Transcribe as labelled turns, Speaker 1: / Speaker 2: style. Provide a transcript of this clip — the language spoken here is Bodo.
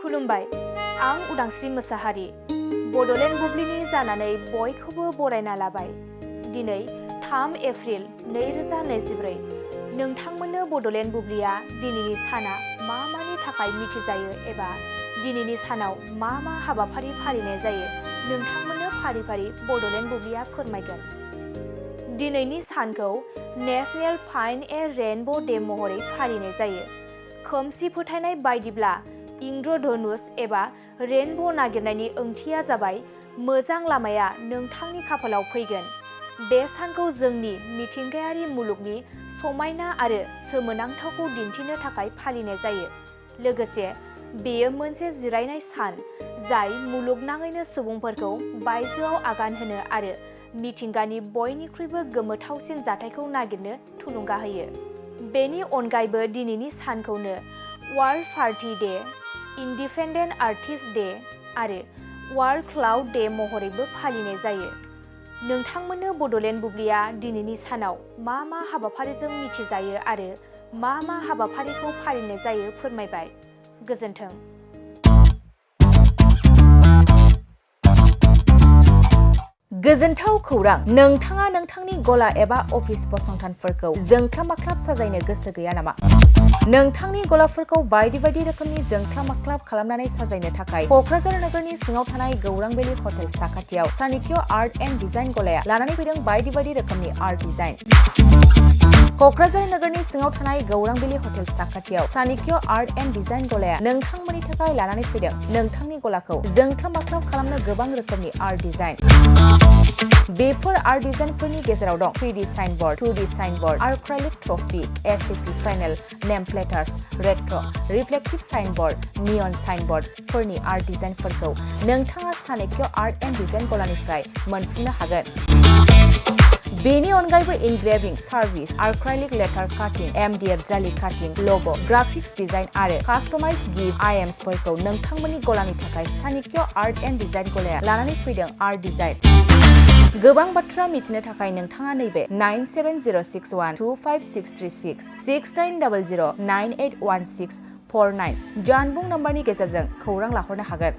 Speaker 1: खुलुमबाय, आं उदांस्रि मोसाहारि। बड'लेण्ड बुब्लिनि जानानै बयखौबो बरायना लाबाय। दिनै 3 एप्रिल 2024। नोंथांमोननो बड'लेण्ड बुब्लिया दिनैनि साना मा मानि थाखाय मिथिजायो एबा दिनैनि सानाव मा मा हाबाफारि फालिनाय जायो नोंथांमोननो फारि फारि बड'लेण्ड बुब्लिया फोरमायगोन। दिनैनि सानखौ नेशनेल फाइन्ड ए रेइनब' डे महरै फालिनाय जायो। खोमसि फोथायनाय बायदिब्ला इंद्रधनुष एबा रेइनब' नागिरनायनि ओंथिया जाबाय मोजां लामाया नोंथांनि खाफालाव फैगोन। बे सानखौ जोंनि मिथिंगायारि मुलुगनि समायना आरो सोमोनांथावखौ दिन्थिनो थाखाय फालिनाय जायो। लोगोसे बेयो मोनसे जिरायनाय सान जाय मुलुगनाङैनो सुबुंफोरखौ बायजोआव आगान होनो आरो मिथिंगानि बयनिख्रुइबो गोमोथावसिन जाथायखौ नागिरनो थुलुंगा होयो। बेनि अनगायैबो दिनैनि सानखौनो world party day, independent artist day आरो वर्ल्ड क्लाउड डे महरैबो फालिनाय जायो। नोंथांमोननो बड'लेण्ड बुब्लिया दिनैनि सानाव मा मा हाबाफारिजों मिथिजायो आरो मा मा हाबाफारिखौ फालिनाय जायो फोरमायबाय। गोजोन्थों।
Speaker 2: गोजोनथाव खौरां! नोंथाङा नोंथांनि गला एबा अफिस फसंथानफोरखौ जोंख्लाब माख्लाब साजायनो गोसो गैया नामा? नोंथांनि गलाफोरखौ बायदि बायदि रोखोमनि जोंख्लाब माख्लाब खालामनानै साजायनो थाखाय क'क्राझार नोगोरनि सिङाव थानाय गौरां भेलि हटेल साखाथियाव चाणक्य आर्ट एन्ड डिजाइन गलाया लानानै फैदों बायदि बायदि रोखोमनि आर्ट डिजाइन। क'क्राझार नोगोरनि सिङाव थानाय गौरां भेलि हटेल साखाथियाव चाणक्य आर्ट एन्ड डिजाइन गलाया नोंथांमोननि थाखाय लानानै फैदों नोंथांनि गलाखौ जोंख्लाब माख्लाब खालामनो गोबां रोखोमनि आर्ट डिजाइन। बेफोर आर्ट डिजाइनफोरनि गेजेराव दं 3D signboard, 2D signboard, acrylic trophy, ACP panel, name प्लेटार्स, रेट्र', रिफ्लेक्टिभ साइनबोर्ड, नियन साइनबोर्डफोरनि आर्ट डिजाइनफोरखौ नोंथाङा चाणक्य आर्ट एन्ड डिजाइन गलानिफ्राय मोनफुंनो हागोन। बेनि अनगायैबो इनग्रेभिं सार्भिस, आर्क्राइलिक लेटार काटिं, MDF जालि काटिं, लग', ग्राफिक्स डिजाइन आरो कास्टमाइज गिफ्ट आइटेम्सफोरखौ नोंथांमोननि गलानि थाखाय चाणक्य आर्ट एन्ड डिजाइन गलाया लानानै फैदों आर्ट डिजाइन। गोबां बाथ्रा मिथिनो थाखाय नोंथाङा नैबे 9706125636 6800981649 जानबुं नम्बरनि गेजेरजों खौरां लाहरनो हागोन।